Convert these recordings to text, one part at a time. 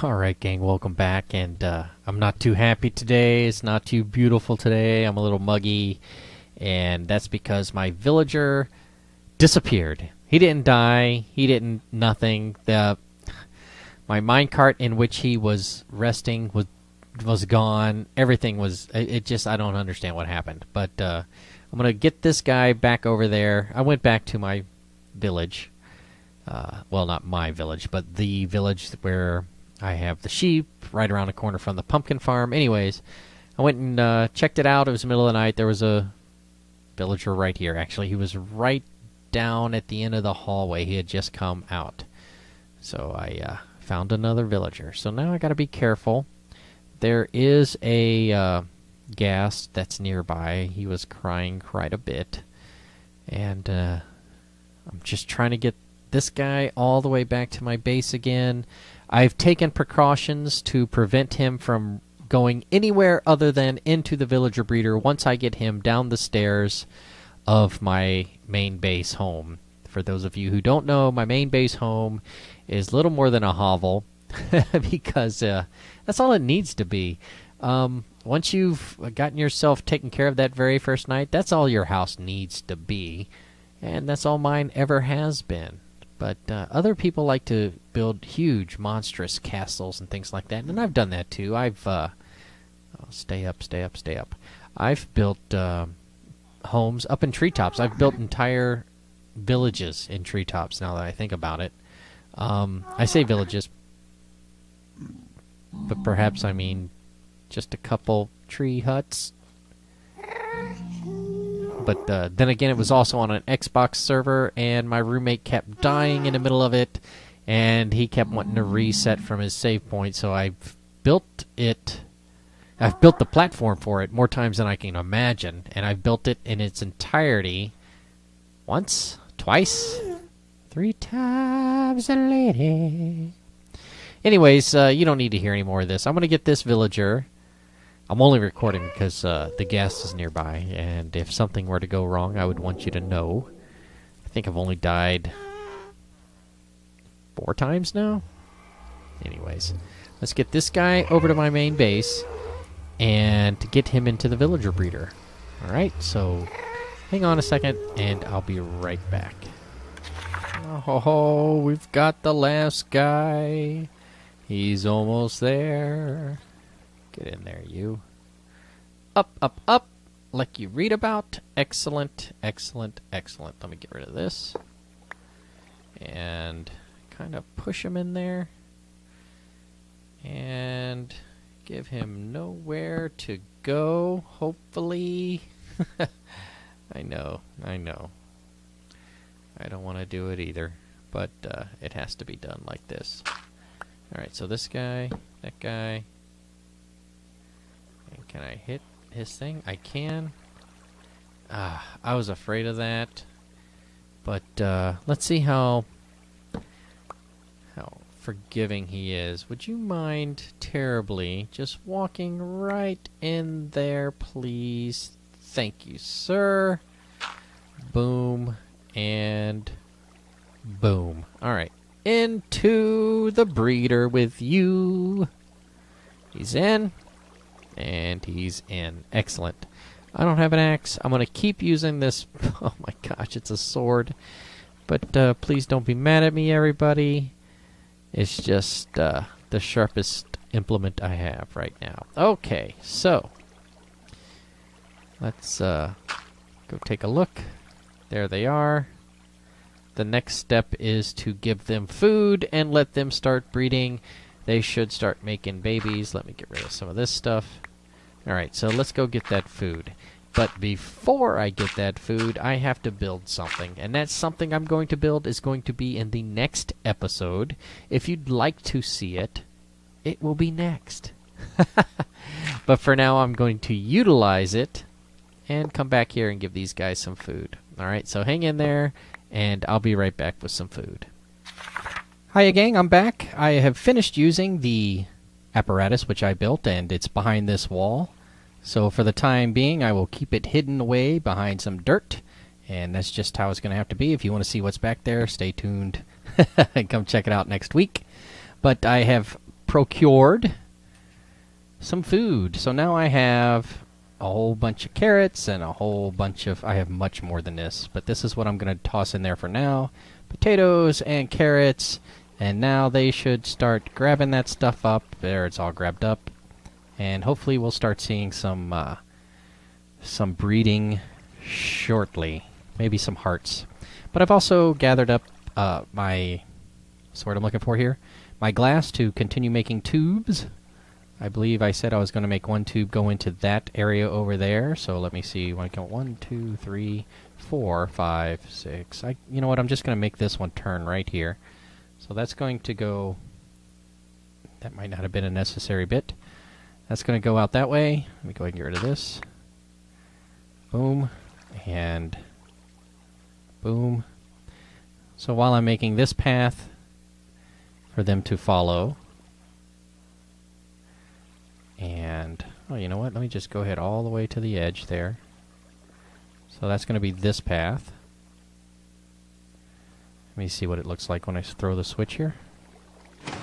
Alright, gang, welcome back, and I'm not too happy today. It's not too beautiful today. I'm a little muggy, and that's because my villager disappeared. He didn't die. He didn't nothing. My minecart in which he was resting was gone. Everything was... It just... I don't understand what happened. But I'm going to get this guy back over there. I went back to my village. Well, not my village, but the village where I have the sheep right around the corner from the pumpkin farm. Anyways, I went and checked it out. It was the middle of the night. There was a villager right here. Actually, he was right down at the end of the hallway. He had just come out. So I found another villager. So now I got to be careful. There is a ghast that's nearby. He was crying quite a bit. And I'm just trying to get this guy all the way back to my base again. I've taken precautions to prevent him from going anywhere other than into the villager breeder once I get him down the stairs of my main base home. For those of you who don't know, my main base home is little more than a hovel because that's all it needs to be. Once you've gotten yourself taken care of that very first night, that's all your house needs to be. And that's all mine ever has been. But other people like to build huge, monstrous castles and things like that, and I've done that too. I've stay up. I've built homes up in treetops. I've built entire villages in treetops. Now that I think about it, I say villages, but perhaps I mean just a couple tree huts. But then again, it was also on an Xbox server, and my roommate kept dying in the middle of it, and he kept wanting to reset from his save point, so I've built it. I've built the platform for it more times than I can imagine, and I've built it in its entirety once, twice, 3 times a lady. Anyways, you don't need to hear any more of this. I'm going to get this villager. I'm only recording because the ghast is nearby, and if something were to go wrong, I would want you to know. I think I've only died 4 times now. Anyways, let's get this guy over to my main base and to get him into the villager breeder. Alright, so hang on a second, and I'll be right back. Oh, we've got the last guy. He's almost there. Get in there, you. Up, up, up, like you read about. Excellent, excellent, excellent. Let me get rid of this. And kind of push him in there. And give him nowhere to go, hopefully. I know. I don't want to do it either. But it has to be done like this. Alright, so this guy, that guy. And can I hit his thing? I can. I was afraid of that. But let's see how forgiving he is. Would you mind terribly just walking right in there, please? Thank you, sir. Boom. And boom. Alright. Into the breeder with you. He's in. And he's in. Excellent. I don't have an axe. I'm going to keep using this. Oh my gosh, it's a sword. But please don't be mad at me, everybody. It's just the sharpest implement I have right now. Okay, so let's go take a look. There they are. The next step is to give them food and let them start breeding. They should start making babies. Let me get rid of some of this stuff. Alright, so let's go get that food. But before I get that food, I have to build something. And that something I'm going to build is going to be in the next episode. If you'd like to see it, it will be next. But for now, I'm going to utilize it and come back here and give these guys some food. Alright, so hang in there, and I'll be right back with some food. Hiya, gang, I'm back. I have finished using the apparatus which I built, and it's behind this wall. So for the time being, I will keep it hidden away behind some dirt, and that's just how it's going to have to be. If you want to see what's back there, stay tuned and come check it out next week. But I have procured some food. So now I have a whole bunch of carrots and a whole bunch of... I have much more than this, but this is what I'm going to toss in there for now. Potatoes and carrots, and now they should start grabbing that stuff up. There, it's all grabbed up. And hopefully we'll start seeing some breeding shortly. Maybe some hearts. But I've also gathered up my... What's the word I'm looking for here? My glass to continue making tubes. I believe I said I was going to make one tube go into that area over there. So let me see. 1, 2, 3, 4, 5, 6. You know what? I'm just going to make this one turn right here. So that's going to go... That might not have been a necessary bit. That's going to go out that way. Let me go ahead and get rid of this. Boom. And boom. So while I'm making this path for them to follow... And, oh, you know what? Let me just go ahead all the way to the edge there. So that's going to be this path. Let me see what it looks like when I throw the switch here. It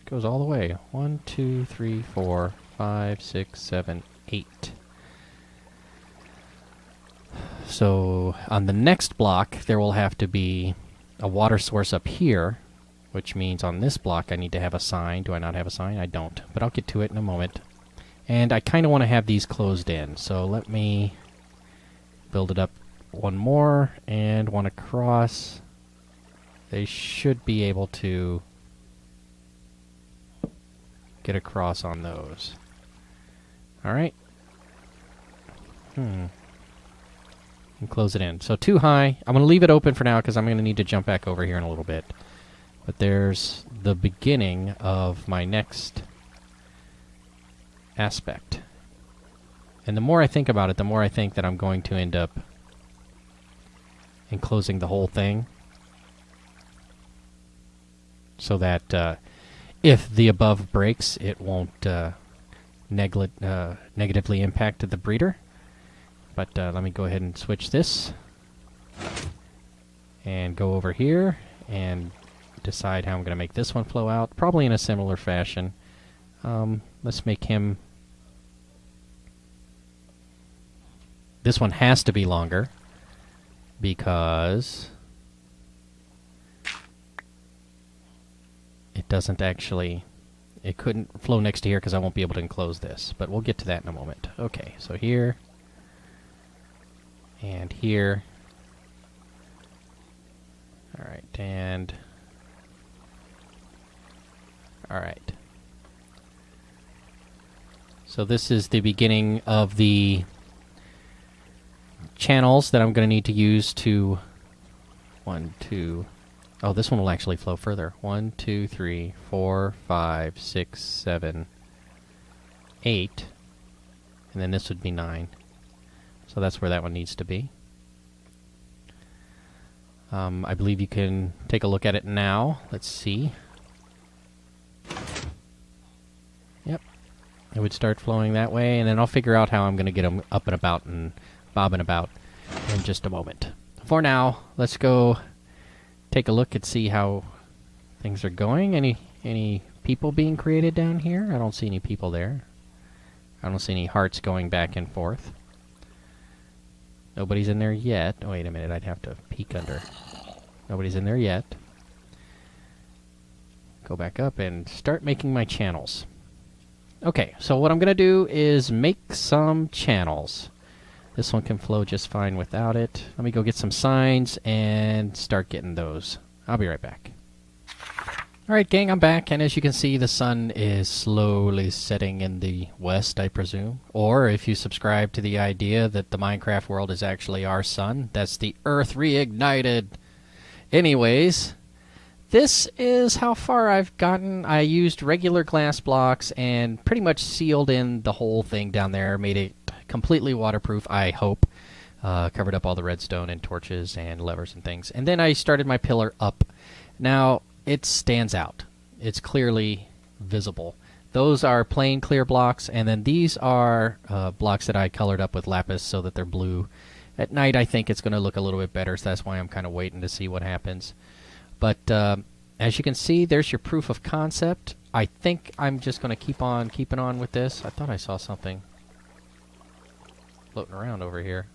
goes all the way. 1, 2, 3, 4, 5, 6, 7, 8. So on the next block, there will have to be a water source up here, which means on this block I need to have a sign. Do I not have a sign? I don't, but I'll get to it in a moment. And I kind of want to have these closed in, so let me build it up one more and one across. They should be able to get across on those. Alright. And close it in. So too high. I'm going to leave it open for now because I'm going to need to jump back over here in a little bit. But there's the beginning of my next aspect. And the more I think about it, the more I think that I'm going to end up enclosing the whole thing. So that if the above breaks, it won't negatively impact the breeder. But let me go ahead and switch this. And go over here and decide how I'm going to make this one flow out. Probably in a similar fashion. Let's make him... This one has to be longer because it doesn't actually... It couldn't flow next to here because I won't be able to enclose this. But we'll get to that in a moment. Okay, so here and here. Alright, and... Alright. So this is the beginning of the channels that I'm going to need to use to... 1, 2... Oh, this one will actually flow further. 1, 2, 3, 4, 5, 6, 7, 8. And then this would be 9. So that's where that one needs to be. I believe you can take a look at it now. Let's see. Yep. It would start flowing that way, and then I'll figure out how I'm going to get them up and about and bobbing about in just a moment. For now, let's go take a look and see how things are going. Any people being created down here? I don't see any people there. I don't see any hearts going back and forth. Nobody's in there yet. Oh, wait a minute, I'd have to peek under. Nobody's in there yet. Go back up and start making my channels. Okay, so what I'm going to do is make some channels. This one can flow just fine without it. Let me go get some signs and start getting those. I'll be right back. Alright, gang, I'm back, and as you can see, the sun is slowly setting in the west, I presume. Or, if you subscribe to the idea that the Minecraft world is actually our sun, that's the Earth reignited. Anyways, this is how far I've gotten. I used regular glass blocks and pretty much sealed in the whole thing down there, made it completely waterproof, I hope. Covered up all the redstone and torches and levers and things. And then I started my pillar up. Now, it stands out. It's clearly visible. Those are plain clear blocks, and then these are blocks that I colored up with lapis so that they're blue. At night, I think it's going to look a little bit better, so that's why I'm kind of waiting to see what happens. But as you can see, there's your proof of concept. I think I'm just going to keep on keeping on with this. I thought I saw something floating around over here.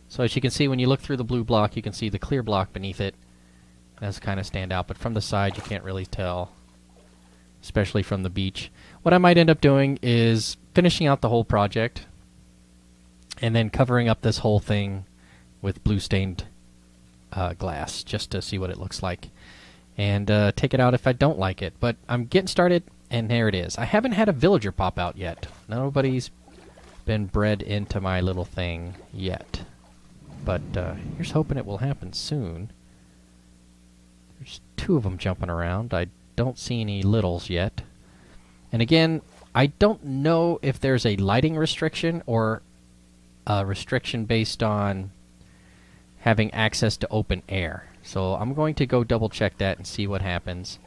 So as you can see, when you look through the blue block, you can see the clear block beneath it. That's kind of stand out, but from the side you can't really tell, especially from the beach. What I might end up doing is finishing out the whole project and then covering up this whole thing with blue stained glass just to see what it looks like, and take it out if I don't like it. But I'm getting started, and there it is. I haven't had a villager pop out yet. Nobody's been bred into my little thing yet, but here's hoping it will happen soon. There's 2 of them jumping around. I don't see any littles yet. And again, I don't know if there's a lighting restriction or a restriction based on having access to open air. So I'm going to go double check that and see what happens.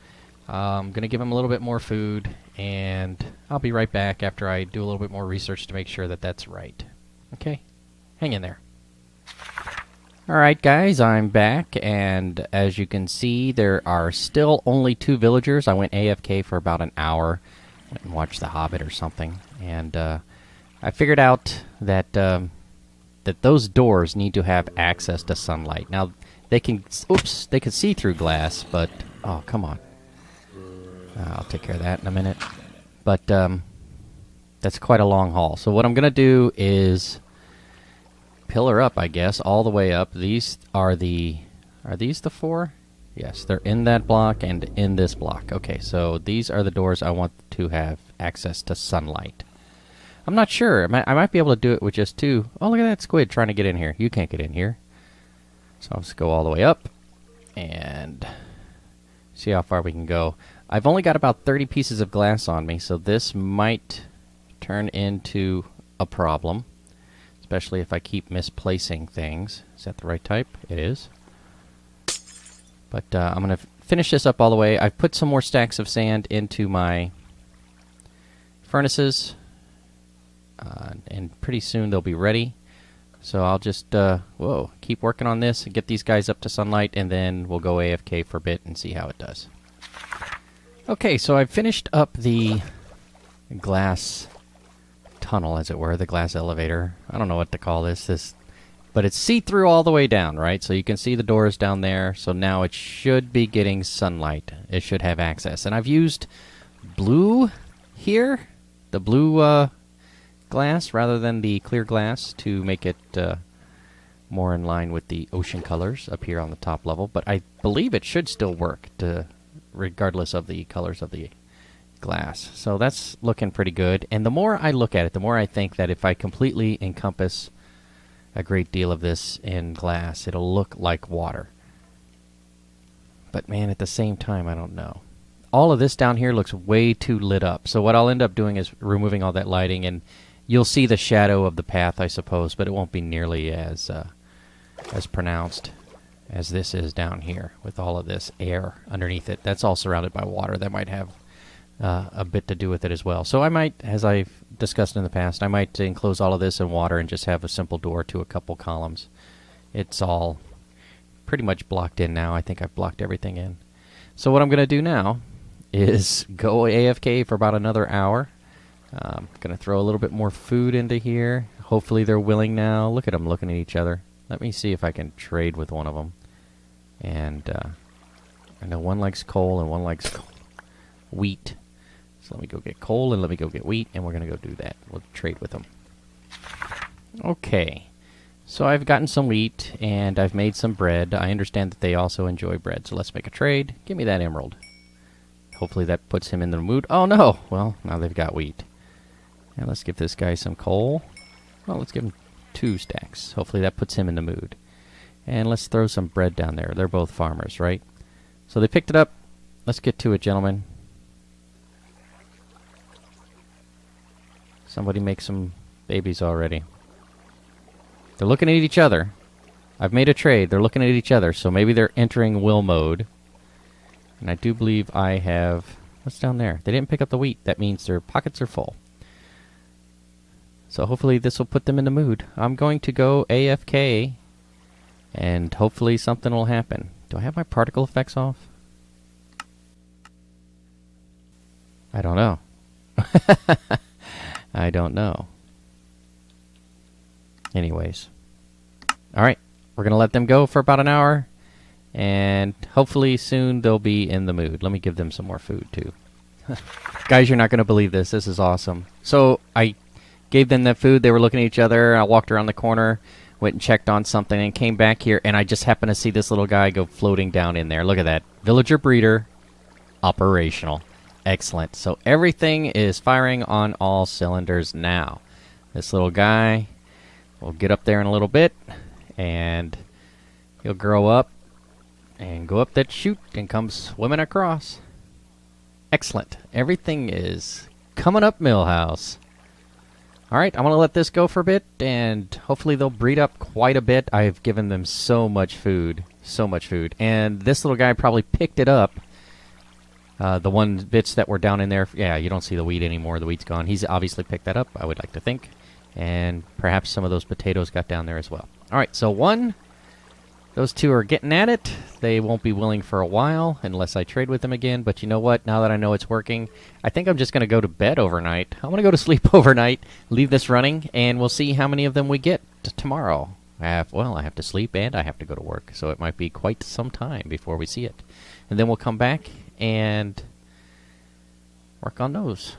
I'm going to give him a little bit more food, and I'll be right back after I do a little bit more research to make sure that that's right. Okay? Hang in there. Alright guys, I'm back, and as you can see, there are still only 2 villagers. I went AFK for about an hour and watched The Hobbit or something, and I figured out that that those doors need to have access to sunlight. Now, they can see through glass, but oh, come on. I'll take care of that in a minute. But that's quite a long haul. So what I'm going to do is pillar up, I guess, all the way up. These are these the 4? Yes, they're in that block and in this block. Okay, so these are the doors I want to have access to sunlight. I'm not sure. I might be able to do it with just 2. Oh, look at that squid trying to get in here. You can't get in here. So I'll just go all the way up and see how far we can go. I've only got about 30 pieces of glass on me, so this might turn into a problem, especially if I keep misplacing things. Is that the right type? It is. But I'm going to finish this up all the way. I've put some more stacks of sand into my furnaces, and pretty soon they'll be ready. So I'll just keep working on this and get these guys up to sunlight, and then we'll go AFK for a bit and see how it does. Okay, so I've finished up the glass tunnel, as it were, the glass elevator. I don't know what to call this, but it's see-through all the way down, right? So you can see the doors down there, so now it should be getting sunlight. It should have access. And I've used blue here, the blue glass, rather than the clear glass, to make it more in line with the ocean colors up here on the top level. But I believe it should still work, regardless of the colors of the glass. So that's looking pretty good. And the more I look at it, the more I think that if I completely encompass a great deal of this in glass, it'll look like water. But man, at the same time, I don't know. All of this down here looks way too lit up. So what I'll end up doing is removing all that lighting, and you'll see the shadow of the path, I suppose, but it won't be nearly as pronounced as this is down here with all of this air underneath it. That's all surrounded by water. That might have a bit to do with it as well. So I might, as I've discussed in the past, I might enclose all of this in water and just have a simple door to a couple columns. It's all pretty much blocked in now. I think I've blocked everything in. So what I'm going to do now is go AFK for about another hour. I'm going to throw a little bit more food into here. Hopefully they're willing now. Look at them looking at each other. Let me see if I can trade with one of them. And I know one likes coal and one likes wheat. So let me go get coal and let me go get wheat, and we're going to go do that. We'll trade with them. Okay. So I've gotten some wheat, and I've made some bread. I understand that they also enjoy bread, so let's make a trade. Give me that emerald. Hopefully that puts him in the mood. Oh, no! Well, now they've got wheat. And let's give this guy some coal. Well, let's give him 2 stacks. Hopefully that puts him in the mood. And let's throw some bread down there. They're both farmers, right? So they picked it up. Let's get to it, gentlemen. Somebody make some babies already. They're looking at each other. I've made a trade. They're looking at each other, so maybe they're entering will mode. And I do believe I have... What's down there? They didn't pick up the wheat. That means their pockets are full. So hopefully this will put them in the mood. I'm going to go AFK, and hopefully something will happen. Do I have my particle effects off? I don't know. I don't know. Anyways. Alright, we're going to let them go for about an hour. And hopefully soon they'll be in the mood. Let me give them some more food, too. Guys, you're not going to believe this. This is awesome. So, I gave them that food. They were looking at each other. I walked around the corner, went and checked on something, and came back here. And I just happened to see this little guy go floating down in there. Look at that. Villager breeder, operational. Excellent. So, everything is firing on all cylinders now. This little guy will get up there in a little bit, and he'll grow up and go up that chute and come swimming across. Excellent. Everything is coming up Millhouse. Alright, I'm going to let this go for a bit, and hopefully they'll breed up quite a bit. I've given them so much food. So much food. And this little guy probably picked it up. The one bits that were down in there. Yeah, you don't see the wheat anymore. The wheat's gone. He's obviously picked that up, I would like to think. And perhaps some of those potatoes got down there as well. Alright, so those two are getting at it. They won't be willing for a while unless I trade with them again. But you know what? Now that I know it's working, I think I'm just going to go to bed overnight. I'm going to go to sleep overnight, leave this running, and we'll see how many of them we get tomorrow. I have to sleep and I have to go to work. So it might be quite some time before we see it. And then we'll come back and work on those.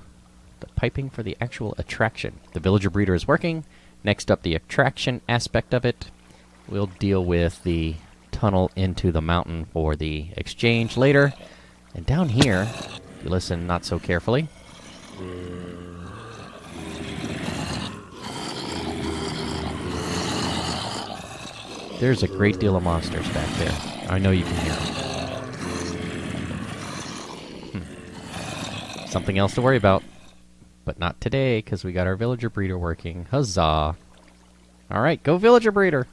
The piping for the actual attraction. The villager breeder is working. Next up, the attraction aspect of it. We'll deal with the tunnel into the mountain for the exchange later. And down here, if you listen not so carefully, there's a great deal of monsters back there. I know you can hear them. Something else to worry about. But not today, because we got our villager breeder working. Huzzah! Alright, go villager breeder!